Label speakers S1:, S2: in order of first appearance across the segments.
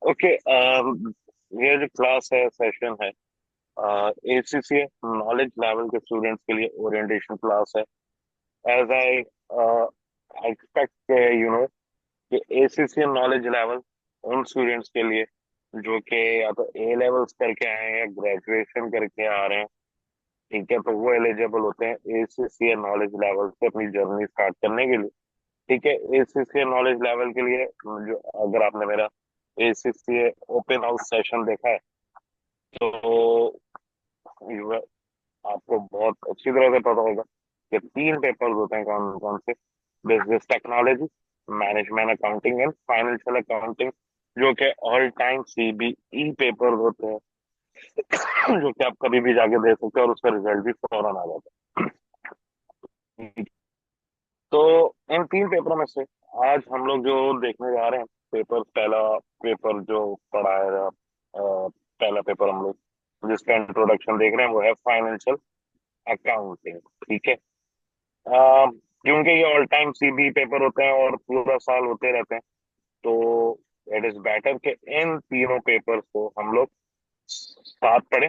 S1: Okay. ये जो class है, सेशन है, एसीसी नॉलेज लेवल के स्टूडेंट्स के लिए ओरिएंटेशन क्लास है। As I expect you know कि एसीसी नॉलेज लेवल उन स्टूडेंट्स के लिए जो कि या तो ए लेवल्स करके आए हैं या ग्रेजुएशन करके आ रहे हैं। ठीक है, तो वो एलिजिबल होते हैं एसीसी नॉलेज लेवल से अपनी जर्नी स्टार्ट करने के लिए। ठीक है, एसीसी नॉलेज लेवल के लिए जो, अगर आपने मेरा एसीसी ओपन हाउस सेशन देखा है तो ये आपको बहुत अच्छी तरह से पता होगा कि तीन पेपर्स होते हैं, कौन कौन से। Business technology, management accounting and financial accounting, जो कि ऑल टाइम सीबीई पेपर्स होते हैं, जो कि आप कभी भी जाके दे सकते हो और उसका रिजल्ट भी फौरन आ जाता है। तो इन तीन पेपरों में से आज हम लोग जो देखने जा रहे हैं पेपर, पहला पेपर जो पढ़ा है, पहला पेपर हम लोग जिसका इंट्रोडक्शन देख रहे हैं वो है फाइनेंशियल अकाउंटिंग। ठीक है। क्योंकि ये ऑल टाइम सीबी पेपर होते हैं और पूरा साल होते रहते हैं, तो इट इज बेटर कि इन तीनों पेपर्स को हम लोग साथ पढ़ें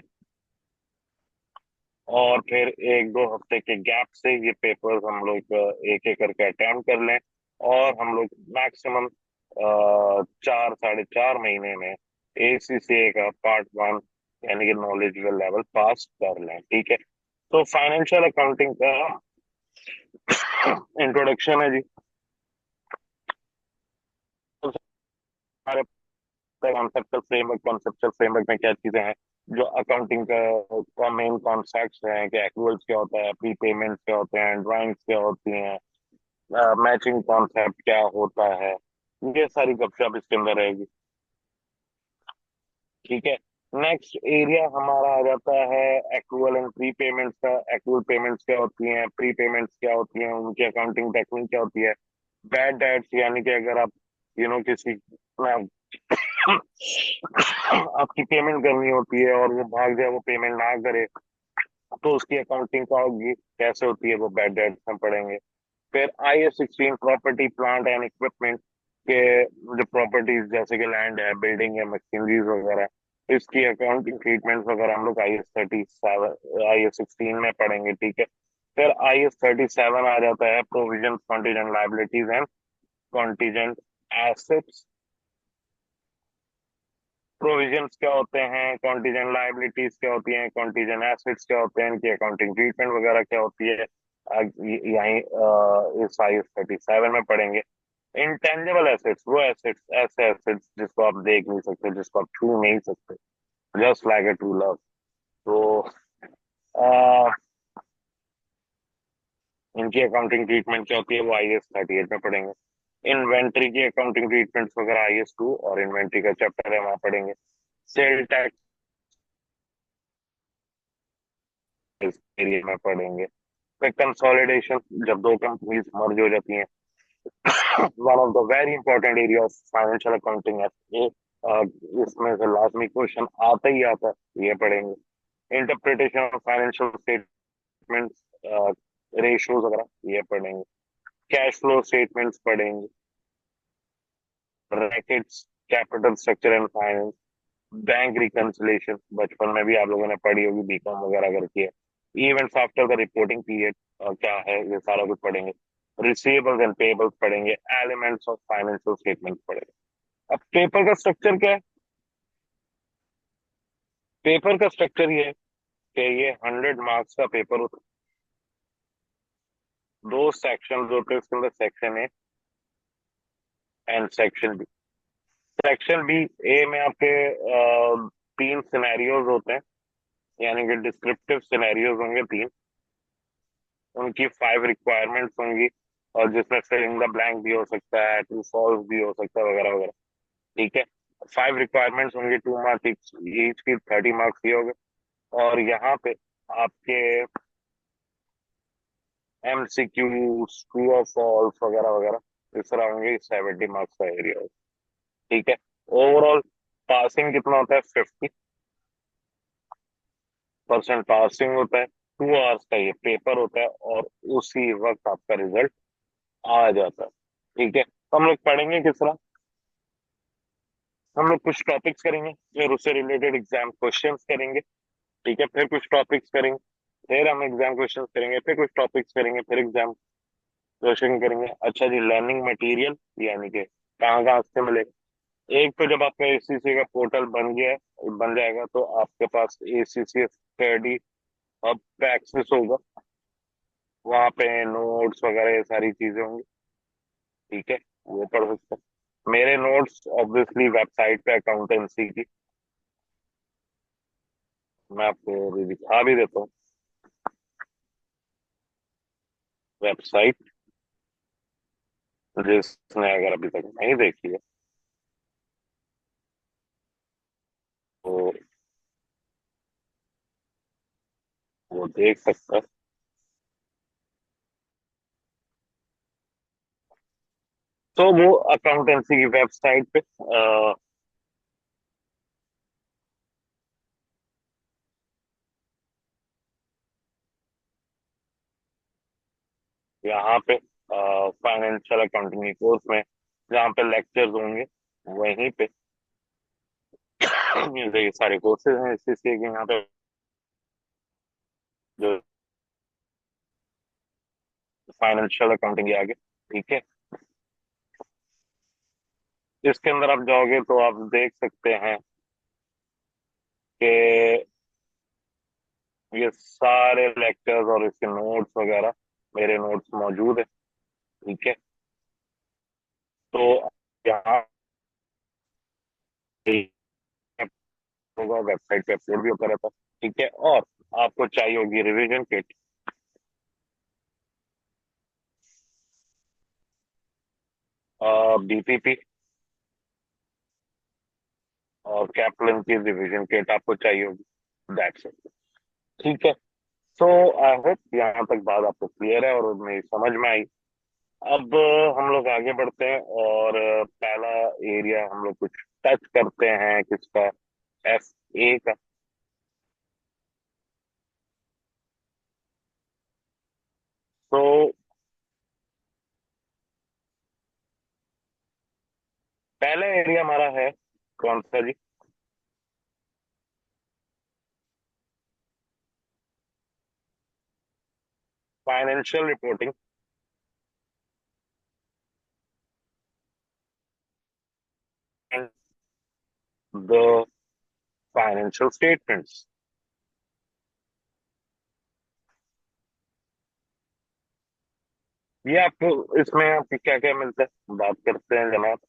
S1: और फिर एक दो हफ्ते के गैप से ये पेपर्स हम लोग एक एक करके अटेम्प्ट कर लें और हम लोग मैक्सिमम 4 साढ़े 4 महीने में एसीसीए का पार्ट 1 यानी कि नॉलेजेबल लेवल पास कर लें। ठीक है, तो फाइनेंशियल अकाउंटिंग का इंट्रोडक्शन है जी। तो हमारे कॉन्सेप्चुअल फ्रेमवर्क में क्या चीजें हैं जो अकाउंटिंग का मेन कॉन्सेप्ट्स हैं, कि एक्रूअल्स क्या होता है, प्री पेमेंट्स क्या होते हैं, ड्राइंग्स क्या होती हैं, मैचिंग कॉन्सेप्ट क्या होता है, ये सारी गपशप इसके अंदर रहेगी। ठीक है। नेक्स्ट एरिया हमारा आ जाता है एक्रूअल एंड प्री पेमेंट्स का। एक्रूअल पेमेंट्स क्या होती हैं, प्री पेमेंट्स क्या होती हैं, उनकी अकाउंटिंग टेक्निक क्या होती है। बैड डेट्स यानी कि अगर आप किसी आपकी पेमेंट करनी होती है और वो भाग जाए, वो पेमेंट ना करे, तो उसकी अकाउंटिंग का होगी कैसे होती है, वो बैड डेट हम पढ़ेंगे। फिर IS 16 property plant and equipment के जो प्रॉपर्टीज जैसे कि लैंड है, बिल्डिंग है, मशीनरीज वगैरह, इसकी अकाउंटिंग ट्रीटमेंट वगैरह हम लोग IS 37 IS 16 में पढ़ेंगे। ठीक है। फिर IS 37 आ जाता है provision contingent liabilities and contingent assets. Provisions क्या होते हैं, कॉन्टीजेंट लाइबिलिटीज क्या होती हैं, कॉन्टीजेंट एसेट्स क्या होते हैं, इनकी अकाउंटिंग ट्रीटमेंट वगैरह क्या होती है, यहीं इस IS 37 में पढ़ेंगे। इंटेंजिबल एसेट्स, वो एसेट्स, ऐसे एसेट्स जिसको आप देख नहीं सकते, जिसको आप छू नहीं सकते, just like a true love. तो अ, इनकी अकाउंटिंग ट्रीटमेंट क्या होती है, वो IS 38 में पढ़ेंगे। इन्वेंट्री की अकाउंटिंग ट्रीटमेंट्स वगैरह IS 2 और इन्वेंट्री का चैप्टर है, वहां पढ़ेंगे। सेल टैक्स एरिया में पढ़ेंगे। फिर कंसोलिडेशन, जब दो कंपनीज मर्ज हो जाती हैं, one of the very important area of financial accounting है ये। इसमें से लाजमी क्वेश्चन आता ही आता है, ये पढ़ेंगे। Interpretation of financial statements, ratios वगैरह, ये पढ़ेंगे। कैश फ्लो स्टेटमेंट्स पढ़ेंगे। Rackets, capital structure and finance, bank reconciliation, बचपन में भी आप लोगों ने पढ़ी होगी, बीकॉम वगैरह करके है। Events after the reporting period क्या है, ये सारा कुछ पढ़ेंगे। रिसीवेबल्स एंड पेबल्स पढ़ेंगे। एलिमेंट्स ऑफ फाइनेंशियल स्टेटमेंट पढ़ेंगे। अब पेपर का स्ट्रक्चर क्या है? पेपर का स्ट्रक्चर ये है कि ये 100 मार्क्स का पेपर होता है। दो सेक्शन होते हैं इसके अंदर, section A and section B. Section B A में आपके तीन सिनेरियोज होते हैं, यानी कि डिस्क्रिप्टिव सिनेरियोज होंगे तीन। उनकी 5 रिक्वायरमेंट्स होंगी, और जिसमें फिल इन द ब्लैंक भी हो सकता है, ट्रू फॉल्स भी हो सकता है, वगैरह वगैरह। ठीक है। 5 रिक्वायरमेंट्स होंगी, 2 मार्क्स ईच की, 30 मार्क्स ये हो गए। और यहाँ पे आपके MCQ, ट्रू और फॉल्स वगैरह वगैरह इस तरह होंगे, 70 मार्क्स का एरिया। ठीक है। ओवरऑल पासिंग कितना होता है? 50% पासिंग होता है। 2 आवर्स का ये पेपर होता है और उसी वक्त आपका रिजल्ट आ जाता है। ठीक है, तो हम लोग पढ़ेंगे किस तरह। हम लोग कुछ टॉपिक्स करेंगे, फिर उससे रिलेटेड एग्जाम क्वेश्चंस करेंगे। ठीक है, फिर कुछ टॉपिक्स करेंगे, फिर हम एग्जाम क्वेश्चंस करेंगे, फिर कुछ टॉपिक्स करेंगे, फिर एग्जाम क्वेश्चन करेंगे। अच्छा जी, लर्निंग मटेरियल यानी कि कहाँ कहाँ से मिलेगा। एक तो जब आपका एसीसी का पोर्टल बन जाएगा तो आपके पास एसीसी स्टडी हब का एक्सेस होगा। वहाँ पे नोट्स वगैरह ये सारी चीजें होंगी। ठीक है, वो पढ़ सकते हैं। मेरे नोट्स ऑब्वियसली वेबसाइट पे अकाउंटेंसी की, मैं आपको अभी दिखा भी देता हूँ वेबसाइट, जिसने अगर अभी तक नहीं देखी है तो वो देख सकता है। तो वो अकाउंटेंसी की वेबसाइट पे यहाँ पे फाइनेंशियल अकाउंटिंग की कोर्स में जहाँ पे लेक्चर्स होंगे वहीं पे ये सारे कोर्सेज हैं सीसीए के यहाँ पे, जो फाइनेंशियल अकाउंटिंग के आगे। ठीक है, इसके अंदर आप जाओगे तो आप देख सकते हैं कि ये सारे लेक्चर्स और इसके नोट्स वगैरह, मेरे नोट्स मौजूद है। ठीक है, तो यहाँ पे होगा, वेबसाइट पे अपलोड भी होता रहता है। ठीक है, और आपको चाहिए होगी रिवीजन किट, बीपीपी और कैप्लन की रिवीजन किट आपको चाहिए होगी। That's it. ठीक है, सो आई होप यहाँ तक बात आपको क्लियर है और मेरी समझ में आई। अब हम लोग आगे बढ़ते हैं और पहला एरिया हम लोग कुछ टच करते हैं किसका, एफ ए का। तो पहला एरिया हमारा है कौन सा जी? Financial reporting and the financial statements. ये आपको इसमें आपको क्या क्या मिलता है, बात करते हैं जनाब।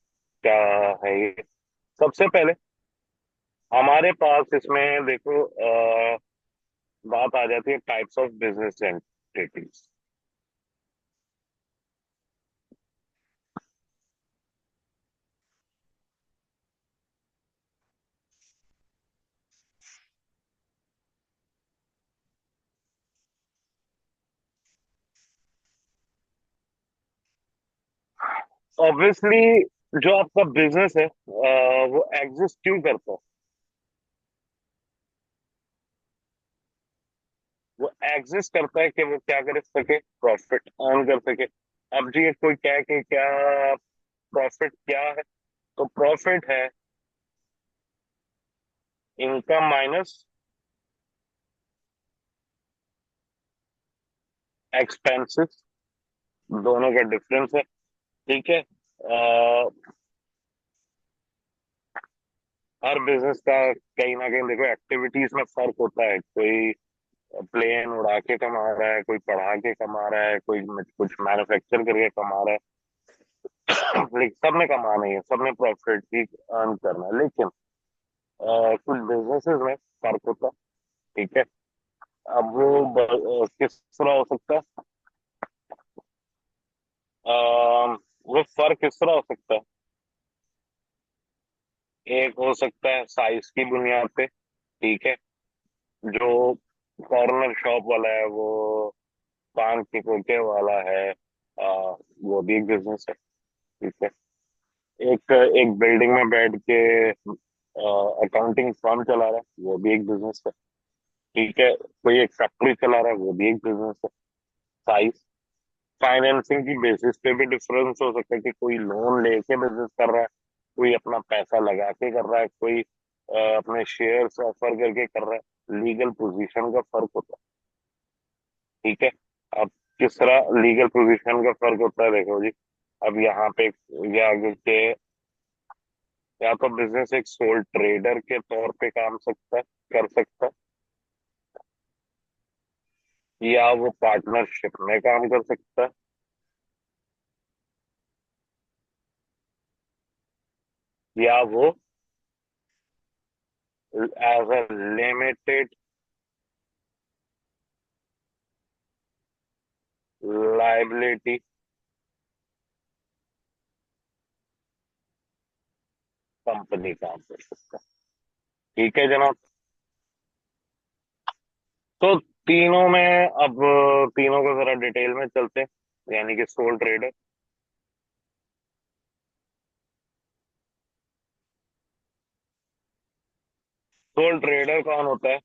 S1: क्या है ये? सबसे पहले हमारे पास इसमें देखो बात आ जाती है types of business entities. Obviously जो आपका बिजनेस है वो एग्जिस्ट क्यों करता है? वो एग्जिस्ट करता है कि वो क्या कर सके, प्रॉफिट अर्न कर सके। अब जी कोई क्या कि क्या प्रॉफिट क्या है? तो प्रॉफिट है इनकम माइनस एक्सपेंसेस, दोनों का डिफरेंस है। ठीक है, हर बिजनेस का कहीं ना कहीं देखो एक्टिविटीज में फर्क होता है। कोई प्लेन उड़ा के कमा रहा है, कोई पढ़ा के कमा रहा है, कोई कुछ मैन्युफैक्चर करके कमा रहा है। लेकिन सब में कमाना ही है, सब में प्रॉफिट ही अर्न करना है। लेकिन कुछ बिजनेसेस में फर्क होता है। ठीक है, अब वो किस तरह हो सकता है? अ, वो फर्क किस तरह हो सकता है? एक हो सकता है साइज की बुनियाद पे। ठीक है, जो कॉर्नर शॉप वाला है, वो पान के कोके वाला है, वो भी एक बिजनेस है। ठीक है, एक एक बिल्डिंग में बैठ के अकाउंटिंग फर्म चला रहा है, वो भी एक बिजनेस है। ठीक है, कोई एक फैक्ट्री चला रहा है, वो भी एक बिजनेस है। साइज, फाइनेंसिंग की बेसिस पे भी डिफरेंस हो सकता है कि कोई लोन लेके बिजनेस कर रहा है, कोई अपना पैसा लगा के कर रहा है, कोई अपने शेयर्स ऑफर करके कर रहा है। लीगल पोजीशन का फर्क होता है, ठीक है। अब किस तरह लीगल पोजीशन का फर्क होता है, देखो जी। अब यहाँ पे ये आगे के, या तो बिजनेस एक सोल ट्रेडर के तौर पे काम सकता है, कर सकता है, या वो पार्टनरशिप में काम कर सकता है, या वो as a limited liability company काम कर सकता है। ठीक है जनाब। तो तीनों में अब तीनों को जरा डिटेल में चलते हैं, यानी कि सोल ट्रेडर। सोल ट्रेडर कौन होता है?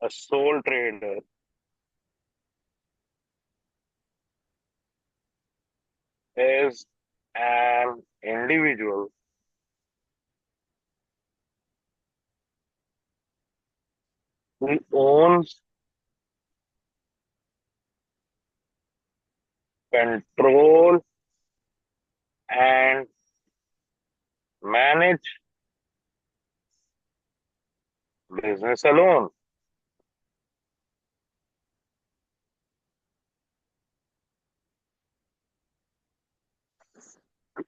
S1: A sole trader is an individual who owns, control, and manage business alone।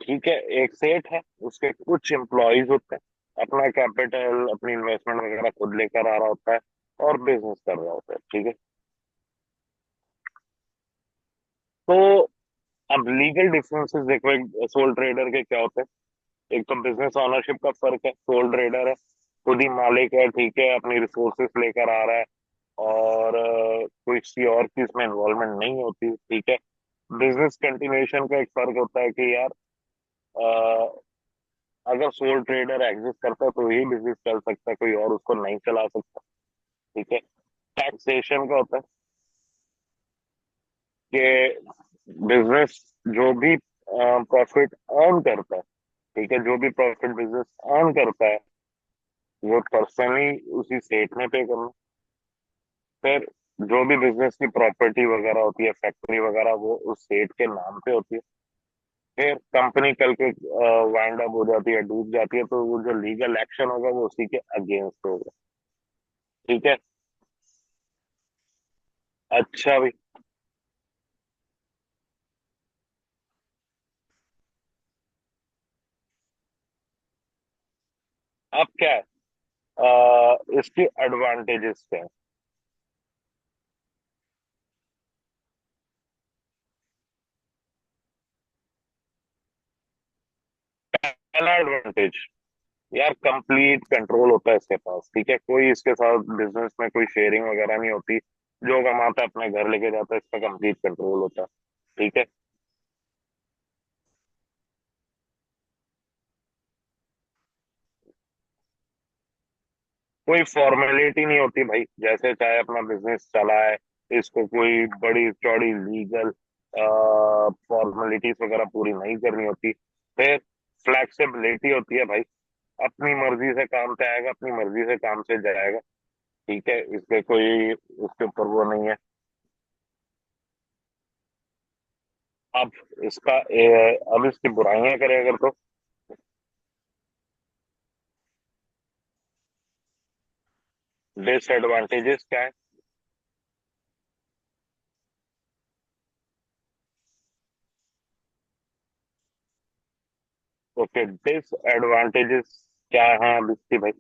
S1: ठीक है, एक सेठ है, उसके कुछ एम्प्लॉयज होते हैं, अपना कैपिटल अपनी इन्वेस्टमेंट वगैरह खुद लेकर आ रहा होता है और बिजनेस कर रहा होता है, ठीक है। तो अब लीगल डिफरेंसेस देखो, एक सोल ट्रेडर के क्या होते हैं। एक तो बिजनेस ओनरशिप का फर्क है, सोल ट्रेडर है, खुद ही मालिक है, ठीक है, अपनी रिसोर्सेस लेकर आ रहा है, और कोई किसी और की इसमें इन्वॉल्वमेंट नहीं होती, ठीक है। बिजनेस कंटिन्यूएशन का एक फर्क होता है कि यार, अ, अगर सोल ट्रेडर एग्जिस्ट करता है तो ही बिजनेस चल सकता है, कोई और उसको नहीं चला सकता, ठीक है। टैक्सेशन का होता है कि बिजनेस जो भी प्रॉफिट अर्न करता है, ठीक है, जो भी प्रॉफिट बिजनेस अर्न करता है वो पर्सनली उसी सेठ ने पे करना। फिर जो भी बिजनेस की प्रॉपर्टी वगैरह होती है, फैक्ट्री वगैरह, वो उस सेठ के नाम पे होती है। फिर कंपनी कल के वाइंड अप हो जाती है, डूब जाती है, तो वो जो लीगल एक्शन होगा वो उसी के अगेंस्ट होगा, ठीक है। अच्छा भाई। अब क्या है, इसकी एडवांटेजेस क्या है? पहला एडवांटेज, यार कंप्लीट कंट्रोल होता है इसके पास, ठीक है। कोई इसके साथ बिजनेस में कोई शेयरिंग वगैरह नहीं होती, जो कमाता है अपने घर लेके जाता है, इसका कंप्लीट कंट्रोल होता है, ठीक है। कोई फॉर्मेलिटी नहीं होती भाई, जैसे चाहे अपना बिजनेस चला है, इसको कोई बड़ी चौड़ी लीगल फॉर्मेलिटीज वगैरह पूरी नहीं करनी होती। फिर फ्लेक्सिबिलिटी होती है भाई, अपनी मर्जी से काम पे आएगा, अपनी मर्जी से काम से जाएगा, ठीक है, इसके कोई उसके ऊपर वो नहीं है। अब अब इसकी बुराइयां करें अगर, तो डिसएडवांटेजेस क्या है? ओके, डिसएडवांटेजेस क्या है अब इसकी भाई?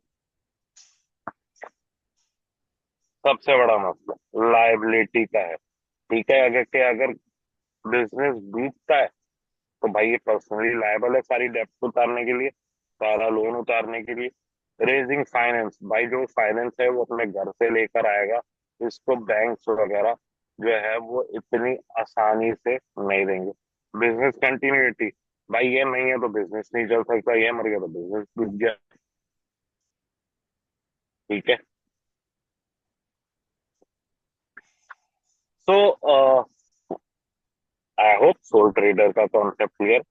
S1: सबसे बड़ा मसला लाइबिलिटी का है, ठीक है। अगर बिजनेस डूबता है तो भाई ये पर्सनली लायबल है सारी डेब्ट उतारने के लिए, सारा लोन उतारने के लिए। रेजिंग फाइनेंस, भाई जो फाइनेंस है वो अपने घर से लेकर आएगा, इसको बैंक्स वगैरह जो है वो इतनी आसानी से नहीं देंगे। बिजनेस कंटिन्यूटी, भाई ये नहीं है तो बिजनेस नहीं चल सकता, ये मर गया तो बिजनेस डूब गया, ठीक है। तो आई होप सोल ट्रेडर का कॉन्सेप्ट क्लियर।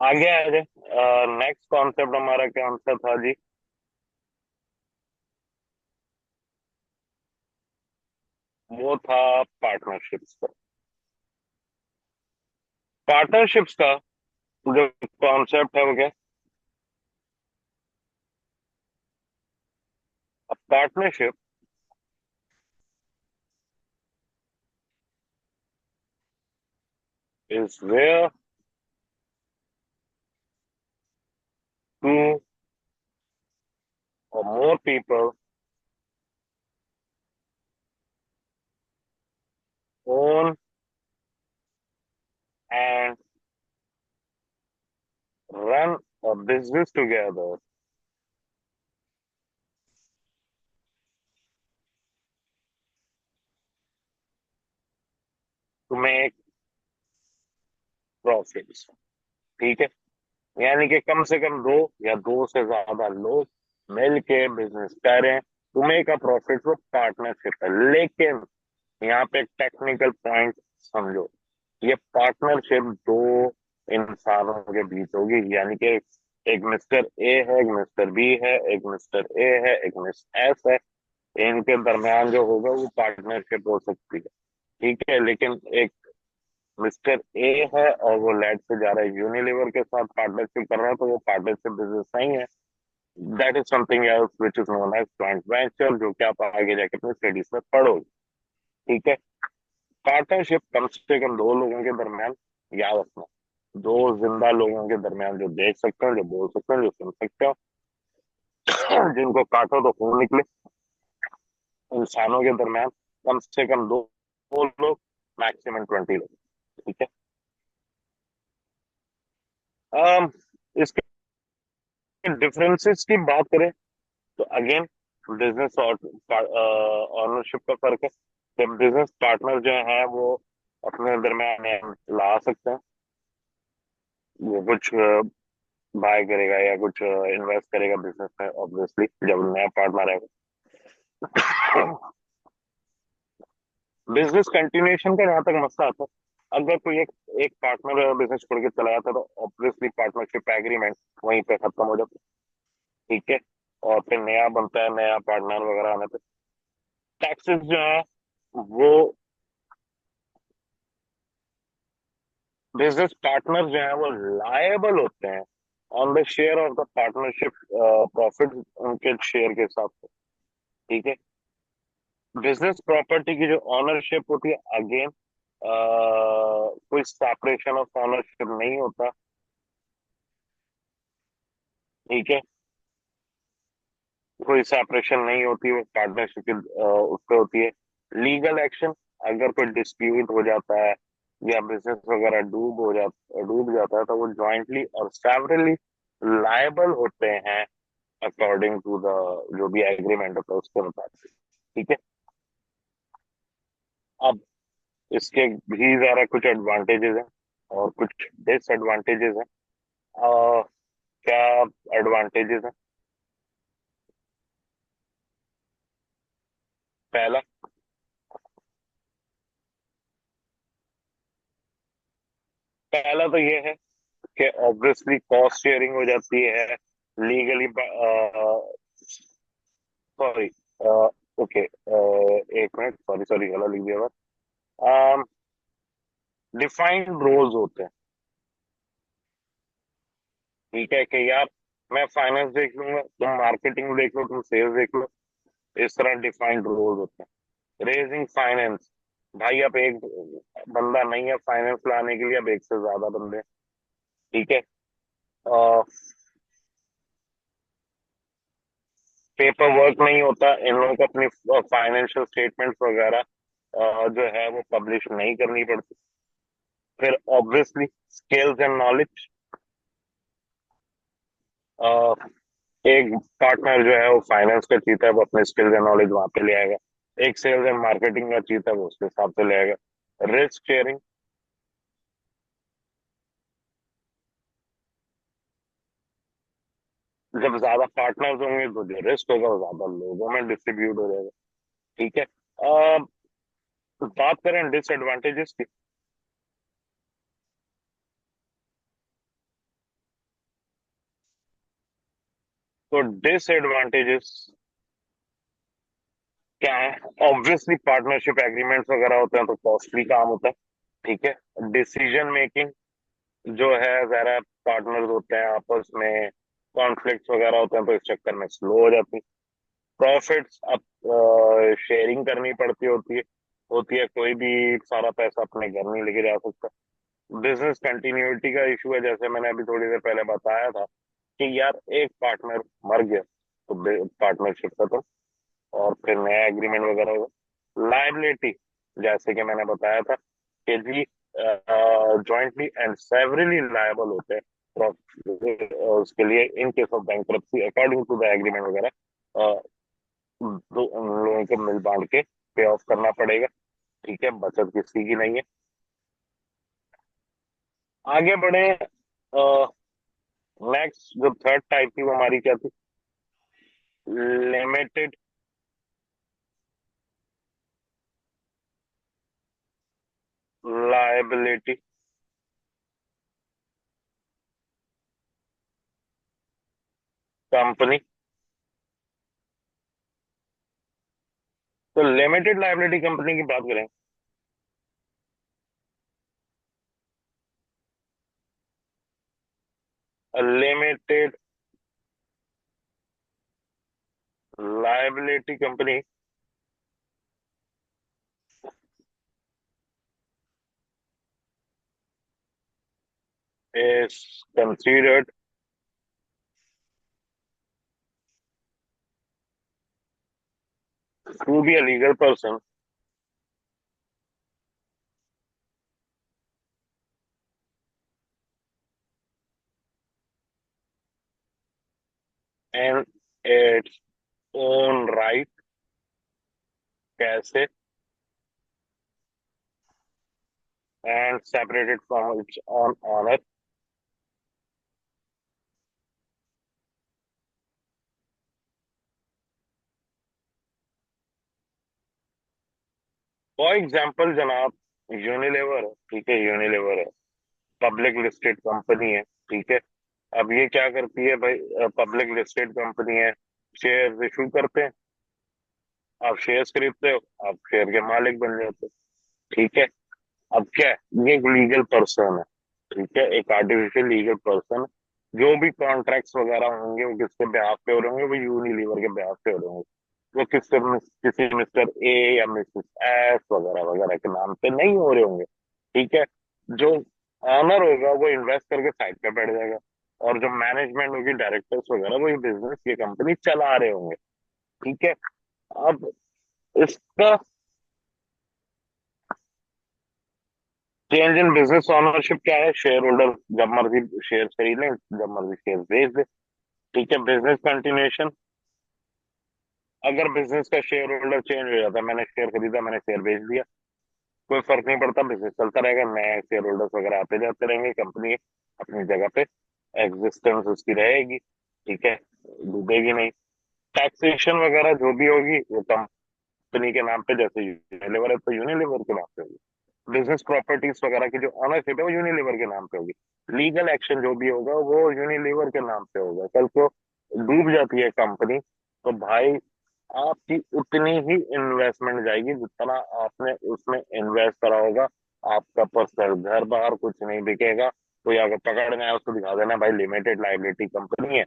S1: आगे आ जाए, नेक्स्ट कॉन्सेप्ट हमारा कौन सा था जी? वो था पार्टनरशिप्स का। पार्टनरशिप्स का जो कॉन्सेप्ट है वो क्या? Partnership is where two or more people own and run a business together to make profits। ठीक है, यानी कि कम से कम दो या दो से ज्यादा लोग मिल के बिजनेस करें टू मेक अ प्रॉफिट। वो पार्टनरशिप है। लेकिन यहाँ पे एक टेक्निकल पॉइंट समझो, ये पार्टनरशिप दो इंसानों के बीच होगी। यानी कि एक मिस्टर ए है, एक मिस्टर बी है, एक मिस्टर ए है, एक मिस एस है। इनके दरमियान जो होगा वो पार्टनरशिप हो सकती है। ठीक है, लेकिन एक मिस्टर ए है और वो लेट से जा रहा है यूनिलीवर के साथ पार्टनरशिप कर रहा है, तो वो पार्टनरशिप बिजनेस नहीं है। That is something else which is known as joint venture, जो कि आप आगे जाके अपने स्टडीज में पढ़ोगे। ठीक है, पार्टनरशिप कम से कम दो लोगों के दरमियान, याद रखना, दो जिंदा लोगों के दरमियान, जो देख सकते हैं, जो बोल सकते हैं, जो सुन सकते हो, जिनको काटो तो खून निकले, इंसानों के दरमियान कम से कम दो लोग, मैक्सिमम 20 लोग। ठीक है। um, इसके डिफरेंसेस की बात करें तो अगेन बिजनेस और ऑनरशिप का फर्क है। जब बिजनेस पार्टनर जो है वो अपने दरमियान ला सकते हैं, वो कुछ बाय करेगा या कुछ इन्वेस्ट करेगा बिजनेस में, ऑब्वियसली जब नया पार्टनर आएगा। बिजनेस कंटिन्यूएशन का जहां तक मसला आता है, अगर कोई एक पार्टनर बिजनेस छोड़ के चला जाता है तो ऑब्वियसली पार्टनरशिप एग्रीमेंट वहीं पे खत्म हो जाता है। ठीक है, और फिर नया बनता है, नया पार्टनर वगैरह आने पे टैक्सेस जो है वो बिजनेस पार्टनर जो है वो लायबल होते हैं on the share of the partnership profit, उनके शेयर के हिसाब से। ठीक है, बिजनेस प्रॉपर्टी की जो ऑनरशिप होती है, अगेन कोई सेपरेशन ऑफ ऑनरशिप नहीं होता। ठीक है, कोई सेपरेशन नहीं होती, वो पार्टनरशिप की उस पे होती है। लीगल एक्शन, अगर कोई डिस्प्यूट हो जाता है या बिजनेस वगैरह डूब जाता है, तो वो जॉइंटली और सेवरली लायबल होते हैं अकॉर्डिंग टू द जो भी एग्रीमेंट होता है उसके मुताबिक। ठीक है, अब इसके भी जरा कुछ एडवांटेजेस हैं और कुछ डिसएडवांटेजेस हैं। अ, क्या एडवांटेजेस हैं? पहला पहला तो ये है कि ऑब्वियसली कॉस्ट शेयरिंग हो जाती है लीगली। सॉरी, ओके, एक मिनट, सॉरी सॉरी, गलत लिख दिया था। डिफाइंड रोल्स होते हैं। ठीक है, कि यार मैं फाइनेंस देख लूंगा, तुम मार्केटिंग देख लो, तुम सेल्स देख लो। इस तरह डिफाइंड रोल्स होते हैं। रेजिंग फाइनेंस, भाई अब एक बंदा नहीं है फाइनेंस लाने के लिए, अब एक से ज्यादा बंदे हैं। ठीक है, पेपर वर्क नहीं होता, इन लोगों को अपनी फाइनेंशियल स्टेटमेंट्स वगैरह जो है वो पब्लिश नहीं करनी पड़ती। फिर ऑब्वियसली स्किल्स एंड नॉलेज, एक पार्टनर जो है वो फाइनेंस का चीता है, वो अपने स्किल्स एंड नॉलेज वहां पे ले आएगा। एक सेल्स एंड मार्केटिंग का चीता है, वो उसके हिसाब से ले आएगा। रिस्क शेयरिंग, जब ज्यादा पार्टनर्स होंगे तो जो रिस्क होगा वो ज्यादा लोगों में डिस्ट्रीब्यूट हो जाएगा। ठीक है, बात करें डिसएडवांटेजेस की, तो डिसएडवांटेजेस क्या है? ऑब्वियसली पार्टनरशिप एग्रीमेंट्स वगैरह होते हैं तो कॉस्टली काम होता है। ठीक है। डिसीजन मेकिंग जो है जरा, पार्टनर्स होते हैं आपस में, कॉन्फ्लिक्ट्स वगैरह होते हैं तो इस चक्कर में स्लो हो जाती है। प्रॉफिट्स अब शेयरिंग करनी पड़ती होती है, कोई भी सारा पैसा अपने घर नहीं लेके जा सकता। बिजनेस कंटिन्यूटी का इशू है, जैसे मैंने अभी थोड़ी देर पहले बताया था कि यार एक पार्टनर मर गया तो पार्टनरशिप खत्म, और फिर नया एग्रीमेंट वगैरह होगा। लायबिलिटी, जैसे कि मैंने बताया था कि जी जॉइंटली एंड सेवरली लायबल होते हैं उसके लिए in case of bankruptcy according to the agreement वगैरह, तो उन लोगों को मिल बांट के पे ऑफ करना पड़ेगा। ठीक है, बचत किसी की नहीं है। आगे बढ़े। नेक्स्ट जो थर्ड टाइप थी वो हमारी क्या थी? Limited liability company. तो लिमिटेड लायबिलिटी कंपनी की बात करें। Limited liability company is considered to be a legal person in its own right, कैसे, and separated from its own honor। For example जनाब, यूनिलीवर है, ठीक है, यूनिलीवर है, पब्लिक लिस्टेड कंपनी है। ठीक है। अब ये क्या करती है भाई? पब्लिक लिस्टेड कंपनी है, शेयर इशू करते हैं, आप शेयर्स खरीदते हो, आप शेयर के मालिक बन जाते हो। ठीक है। अब क्या है, ये एक लीगल पर्सन है। ठीक है, एक आर्टिफिशियल लीगल पर्सन। जो भी कॉन्ट्रैक्ट्स वगैरह होंगे वो किसके ब्याह पे हो रहे होंगे? वो यूनिलीवर के ब्याह पे हो रहे होंगे। वो किसी मिस्टर ए या मिसेस एस वगैरह वगैरह के नाम पे नहीं हो रहे होंगे। ठीक है। जो ऑनर होगा वो इन्वेस्ट करके साइड पे बैठ जाएगा, और जो मैनेजमेंट होगी, डायरेक्टर्स वगैरह, वो ये बिजनेस, ये कंपनी चला रहे होंगे। ठीक है। अब इसका चेंज इन बिजनेस ओनरशिप क्या है? शेयर होल्डर जब मर्जी शेयर खरीद लें, जब मर्जी शेयर बेच दे। ठीक है। बिजनेस कंटिन्यूएशन, अगर बिजनेस का शेयर होल्डर चेंज हो जाता है, मैंने शेयर खरीदा, मैंने शेयर बेच दिया, कोई फर्क नहीं पड़ता, बिजनेस चलता रहेगा, नए शेयर होल्डर्स वगैरह आते जाते रहेंगे, कंपनी अपनी जगह पे एग्जिस्टेंस उसकी रहेगी। ठीक है, डूबेगी नहीं। टैक्सेशन वगैरह जो भी होगी वो कंपनी के नाम पे, जैसे यूनिलीवर है तो यूनिलीवर के नाम पे होगी। बिजनेस प्रॉपर्टीज वगैरह की जो ऑनरशिप है वो यूनिलीवर के नाम पे होगी। लीगल एक्शन जो भी होगा वो यूनिलीवर के नाम पे होगा। कल को डूब जाती है कंपनी तो भाई आपकी उतनी ही इन्वेस्टमेंट जाएगी जितना आपने उसमें इन्वेस्ट करा होगा। आपका पर्सनल घर बाहर कुछ नहीं बिकेगा। कोई अगर पकड़ने आए उसको दिखा देना भाई लिमिटेड लाइबिलिटी कंपनी है,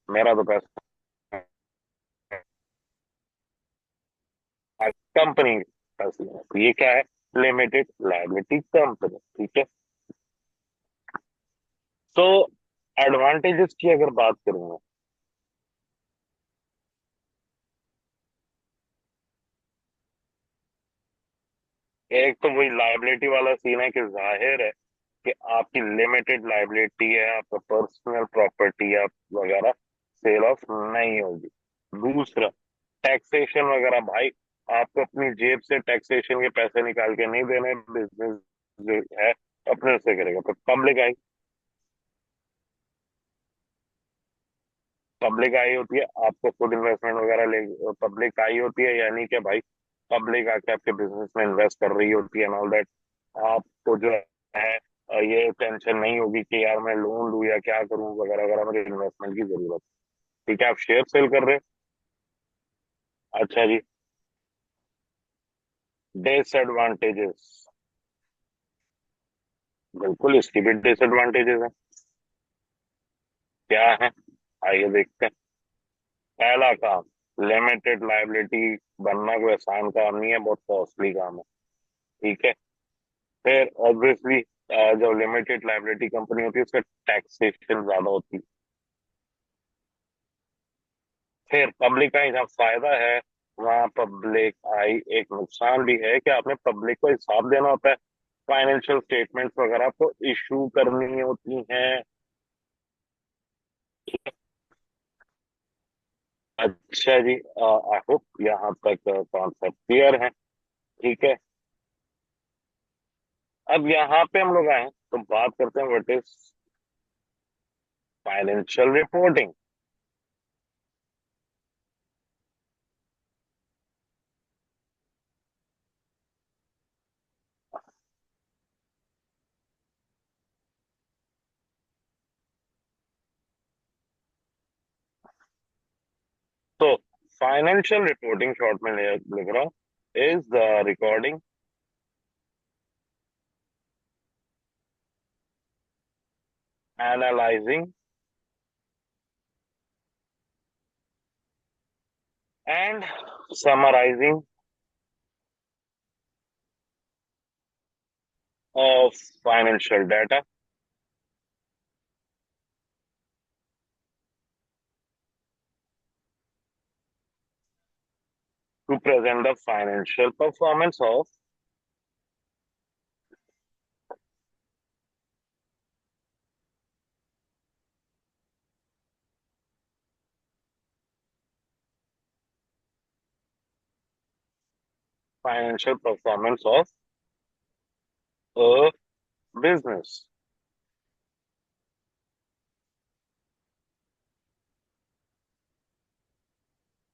S1: मेरा तो पैसा कंपनी पैसे है। तो ये क्या है? Limited liability company. ठीक है। तो एडवांटेजेस की अगर बात करूंगा, एक तो वही लाइबिलिटी वाला सीन है कि जाहिर है कि आपकी लिमिटेड लाइबिलिटी है, आपका पर्सनल प्रॉपर्टी है वगैरह, सेल ऑफ नहीं होगी। दूसरा, टैक्सेशन वगैरह भाई, आपको अपनी जेब से टैक्सेशन के पैसे निकाल के नहीं देने, बिजनेस जो है अपने से करेगा। तो पब्लिक आई होती है, आपको खुद इन्वेस्टमेंट वगैरह ले, पब्लिक आई होती है, यानी कि भाई पब्लिक आके आपके बिजनेस में इन्वेस्ट कर रही होती है एंड ऑल दैट। आपको जो है ये टेंशन नहीं होगी कि यार मैं लोन लूं या क्या करूं वगैरह वगैरह, मुझे इन्वेस्टमेंट की जरूरत है। ठीक है, आप शेयर सेल कर रहे हो, अच्छा जी। डिसएडवांटेजेस, बिल्कुल इसकी भी डिसएडवांटेजेस है। क्या है, आइए देखते हैं। पहला काम, लिमिटेड लाइबिलिटी बनना कोई आसान काम नहीं है, बहुत कॉस्टली काम है। ठीक है। फिर ऑब्वियसली जो लिमिटेड लाइबिलिटी कंपनी होती है उसका टैक्सेशन ज्यादा होती है। फिर पब्लिक का जहाँ फायदा है वहाँ पब्लिक आई एक नुकसान भी है कि आपने पब्लिक को हिसाब देना होता है। फाइनेंशियल स्टेटमेंट्स वगैरह आपको इशू करनी होती हैं। अच्छा जी, आई होप यहाँ तक कॉन्सेप्ट क्लियर है। ठीक है। अब यहाँ पे हम लोग आए तो बात करते हैं व्हाट इज फाइनेंशियल रिपोर्टिंग। तो फाइनेंशियल रिपोर्टिंग शॉर्ट में लिख रहा हूँ, is the recording, analysing and summarising of financial data to present the financial performance of financial performance of a business।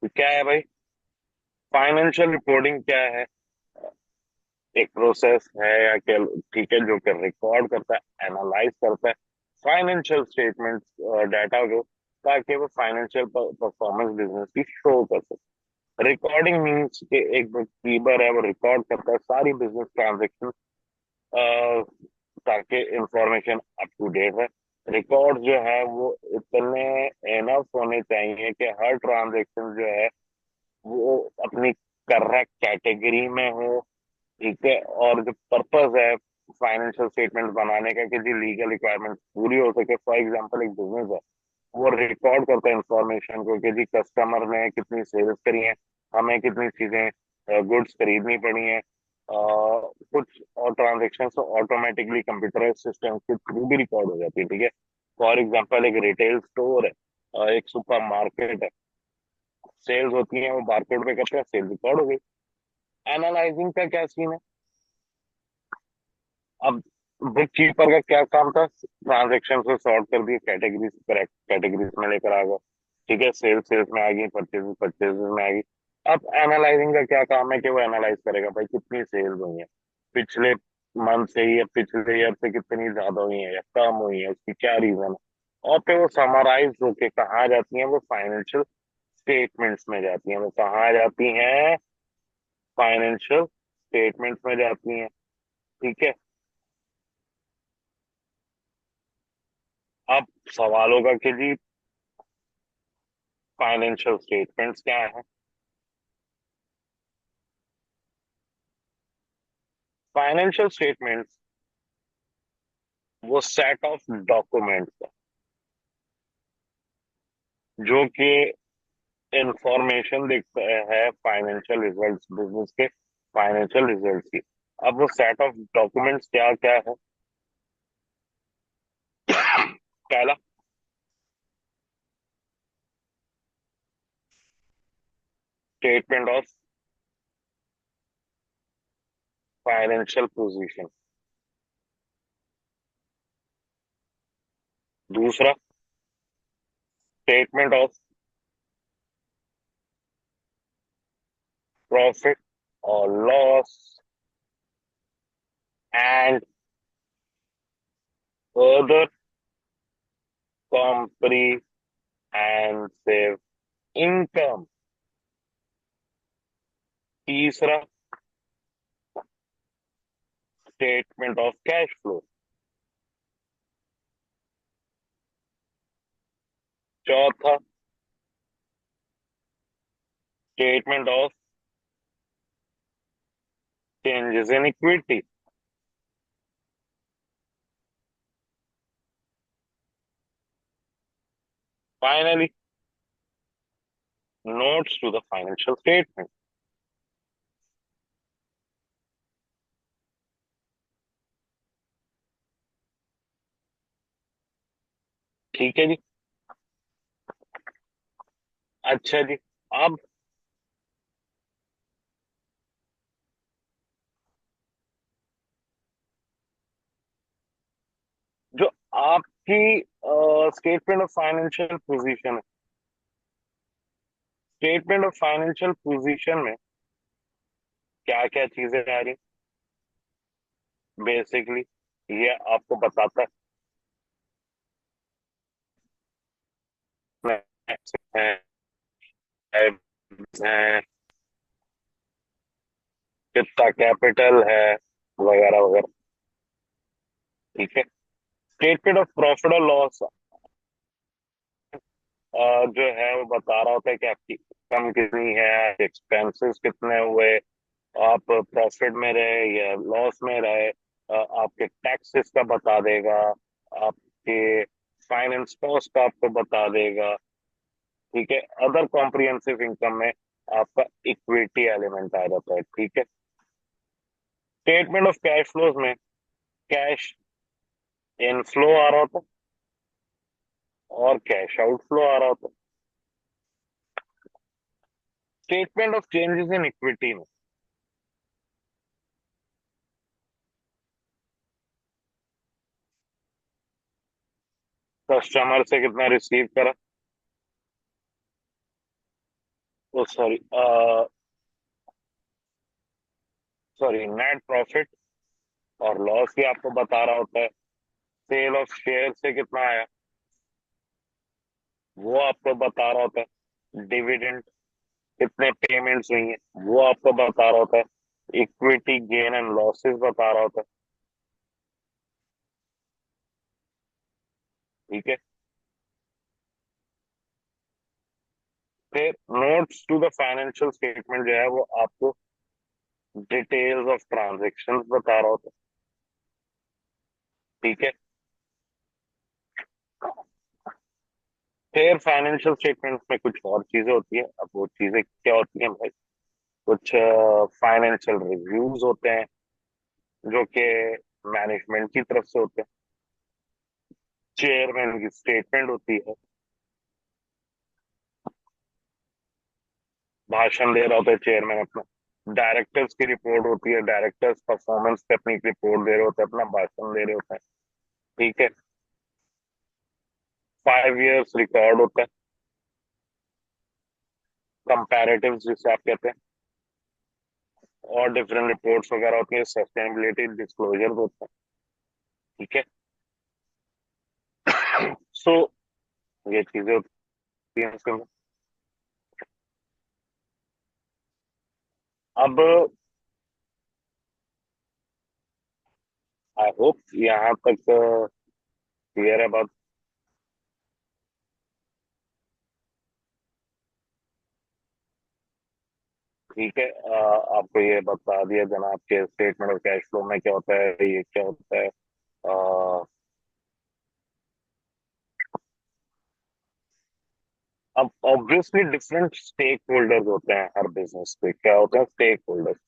S1: तो क्या है भाई, फाइनेंशियल रिपोर्टिंग क्या है? एक प्रोसेस है या क्या, ठीक है, जो कि रिकॉर्ड करता है, एनालाइज करता है फाइनेंशियल स्टेटमेंट डाटा को, ताकि वो फाइनेंशियल परफॉर्मेंस बिजनेस की शो कर सके। रिकॉर्डिंग मीन्स कि एक बुक कीपर है वो रिकॉर्ड करता है सारी बिजनेस ट्रांजेक्शन, ताकि इंफॉर्मेशन अप टू डेट है। रिकॉर्ड जो है वो इतने एनफ होने चाहिए कि हर ट्रांजेक्शन जो है वो अपनी करेक्ट कैटेगरी में हो। ठीक है। और जो पर्पस है फाइनेंशियल स्टेटमेंट बनाने का कि जी लीगल रिक्वायरमेंट पूरी हो सके। फॉर एग्जांपल एक बिजनेस है, वो रिकॉर्ड करता है इंफॉर्मेशन को कि जी कस्टमर ने कितनी सेल्स करी है, हमें कितनी चीजें गुड्स खरीदनी पड़ी हैं। कुछ और ट्रांजेक्शन तो ऑटोमेटिकली कंप्यूटराइज सिस्टम के थ्रू भी रिकॉर्ड हो जाती है। ठीक है। फॉर एग्जांपल एक रिटेल स्टोर है, एक सुपर मार्केट है, सेल्स होती है वो बारकोड पे करते हैं, सेल रिकॉर्ड हो गई। एनालाइजिंग का क्या सीन है? अब बुक कीपर का क्या काम था? ट्रांजेक्शन को सॉर्ट कर दिए, कैटेगरीज करेक्ट कैटेगरीज में लेकर आ गए। ठीक है, सेल्स सेल्स में आ गई, परचेज परचेज में आ गई। अब एनालाइजिंग का क्या काम है कि वो एनालाइज करेगा भाई कितनी सेल्स हुई है पिछले मंथ से या पिछले ईयर से, कितनी ज्यादा हुई है या कम हुई है, उसकी क्या रीजन है। और फिर वो समराइज होके कहाँ जाती है, वो फाइनेंशियल स्टेटमेंट्स में जाती हैं। वो कहाँ जाती हैं? फाइनेंशियल स्टेटमेंट्स में जाती हैं। ठीक है। अब सवाल होगा कि जी फाइनेंशियल स्टेटमेंट्स क्या है? फाइनेंशियल स्टेटमेंट्स वो सेट ऑफ डॉक्यूमेंट्स है जो कि इंफॉर्मेशन देखता है फाइनेंशियल रिजल्ट्स, बिजनेस के फाइनेंशियल रिजल्ट्स की। अब वो सेट ऑफ डॉक्यूमेंट्स क्या क्या है? पहला, स्टेटमेंट ऑफ फाइनेंशियल पोजीशन। दूसरा, स्टेटमेंट ऑफ प्रॉफिट और loss and further comprehensive and save income. तीसरा, स्टेटमेंट ऑफ कैश फ्लो। चौथा, statement of changes in equity. Finally, notes to the financial statement. ठीक है जी। अच्छा जी। अब जो आपकी स्टेटमेंट ऑफ फाइनेंशियल पोजीशन है, स्टेटमेंट ऑफ फाइनेंशियल पोजीशन में क्या क्या चीजें आ रही, बेसिकली ये आपको बताता है, है कितना कैपिटल है, वगैरह वगैरह। ठीक है। स्टेटमेंट ऑफ प्रॉफिट और लॉस जो है वो बता रहा होता है कि आपकी इनकम कितनी है, एक्सपेंसेस कितने हुए, आप प्रॉफिट में रहे या लॉस में रहे। आपके टैक्सेस का बता देगा, आपके फाइनेंस कॉस्ट का आपको बता देगा। ठीक है। अदर कॉम्प्रिहेंसिव इनकम में आपका इक्विटी एलिमेंट आ जाता है। ठीक है। स्टेटमेंट ऑफ कैश फ्लोज में कैश इनफ्लो आ रहा होता है और कैश आउटफ्लो आ रहा होता है। Statement of changes in equity में कस्टमर से कितना रिसीव करा, ओ सॉरी, सॉरी, नेट प्रॉफिट और लॉस भी आपको बता रहा होता है। सेल ऑफ शेयर से कितना आया वो आपको बता रहा होता है। डिविडेंड कितने पेमेंट्स हुई हैं वो आपको बता रहा होता है। इक्विटी गेन एंड लॉसेस बता रहा होता है। ठीक है। फिर notes to the financial statement जो है वो आपको डिटेल्स ऑफ ट्रांजेक्शन बता रहा होता है। ठीक है। फिर फाइनेंशियल स्टेटमेंट में कुछ और चीजें होती है। अब वो चीजें क्या होती हैं भाई, कुछ फाइनेंशियल रिव्यूज होते हैं जो कि मैनेजमेंट की तरफ से होते हैं। चेयरमैन की स्टेटमेंट होती है, भाषण दे रहा होता है चेयरमैन अपना। डायरेक्टर्स की रिपोर्ट होती है, डायरेक्टर्स परफॉर्मेंस पे अपनी रिपोर्ट दे रहे होते हैं, अपना भाषण दे रहे होते हैं। ठीक है। 5 years रिकॉर्ड होता है, कंपैरेटिव जिसे आप कहते हैं, और डिफरेंट रिपोर्ट्स वगैरह होती है, सस्टेनेबिलिटी डिस्क्लोजर होते हैं। ठीक है। सो ये चीजें होती हैं इसमें। अब आई होप यहाँ तक क्लियर है बात। ठीक है। आपको ये बता दिया जनाब के स्टेटमेंट ऑफ कैश फ्लो में क्या होता है, ये क्या होता है। अ, अब ऑब्वियसली डिफरेंट स्टेक होल्डर्स होते हैं हर बिजनेस पे। क्या होता है स्टेक होल्डर्स?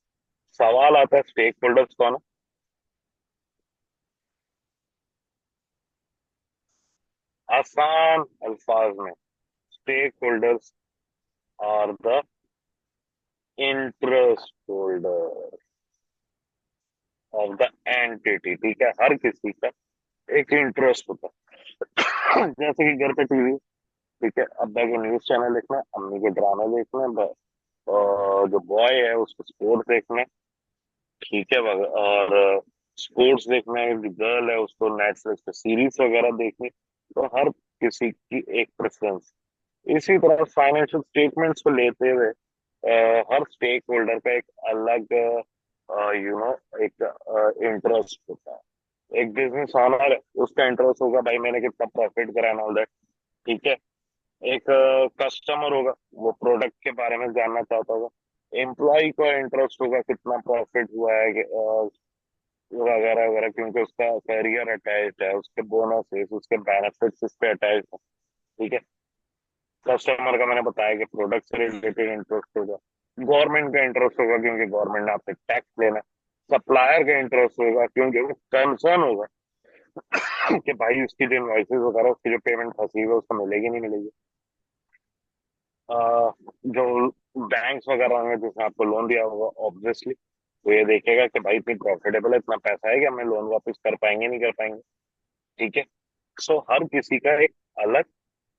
S1: सवाल आता है स्टेक होल्डर्स कौन है। आसान अल्फाज में, stakeholders are the interest holder of the entity. ठीक है। हर किसी का एक इंटरेस्ट होता है। जैसे कि घर पे टीवी, ठीक है, अब्बा को न्यूज चैनल देखना है, अम्मी के ड्रामे देखने हैं, जो बॉय है उसको स्पोर्ट्स देखना है। ठीक है। और स्पोर्ट्स देखना है, जो गर्ल है उसको नेटफ्लिक्स पे सीरीज वगैरह देखनी। तो हर किसी की एक प्रेफरेंस। इसी तरह फाइनेंशियल स्टेटमेंट्स को लेते हुए हर स्टेक होल्डर का एक अलग एक इंटरेस्ट होता है। एक बिजनेस ओनर है, उसका इंटरेस्ट होगा भाई मैंने कितना प्रॉफिट करा एंड ऑल दैट। ठीक है। एक कस्टमर होगा, वो प्रोडक्ट के बारे में जानना चाहता होगा। एम्प्लॉय का इंटरेस्ट होगा कितना प्रॉफिट हुआ है वगैरह वगैरह, क्योंकि उसका करियर अटैच है, उसके बोनसेस उसके बेनिफिट्स उस पे अटैच है। ठीक है। कस्टमर का मैंने बताया कि प्रोडक्ट से रिलेटेड इंटरेस्ट होगा। गवर्नमेंट का इंटरेस्ट होगा क्योंकि गवर्नमेंट ने आपसे टैक्स लेना है। सप्लायर का इंटरेस्ट होगा क्योंकि वो कंसर्न होगा कि भाई उसकी जो इनवॉइसेस वगैरह उसकी जो पेमेंट फंसी हुई है उसको मिलेगी नहीं मिलेगी। जो बैंक्स वगैरह होंगे जिसने आपको लोन दिया होगा ऑब्वियसली तो ये देखेगा कि भाई इतनी प्रॉफिटेबल है, इतना पैसा है कि हमें लोन वापस कर पाएंगे नहीं कर पाएंगे। ठीक है। सो हर किसी का एक अलग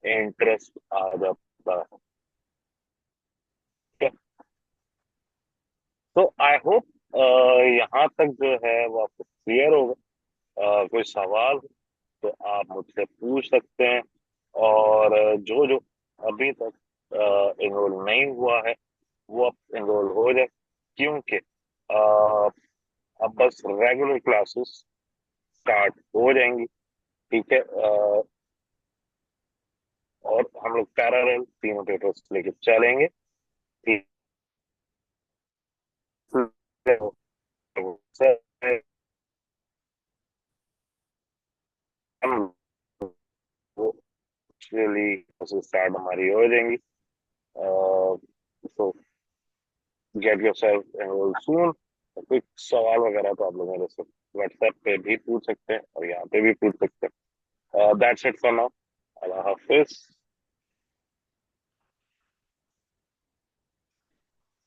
S1: इंटरेस्ट आ जाता है। ठीक है। तो आई होप यहाँ तक जो है वो आपको क्लियर होगा। कोई सवाल हो तो आप मुझसे पूछ सकते हैं। और जो जो अभी तक एनरोल नहीं हुआ है वो अब एनरोल हो जाए, क्योंकि अब बस रेगुलर क्लासेस स्टार्ट हो जाएंगी। ठीक है। और हम लोग पैरेलल तीनों पेपर्स लेके चलेंगे। ठीक है। तो सर हम वो एक्चुअली स्टार्ट हमारी हो जाएंगी। So get yourself enrol soon. कोई सवाल वगैरह तो आप लोग मेरे से व्हाट्सएप पे भी पूछ सकते हैं और यहाँ पे भी पूछ सकते हैं। That's it for now. Allah Hafiz.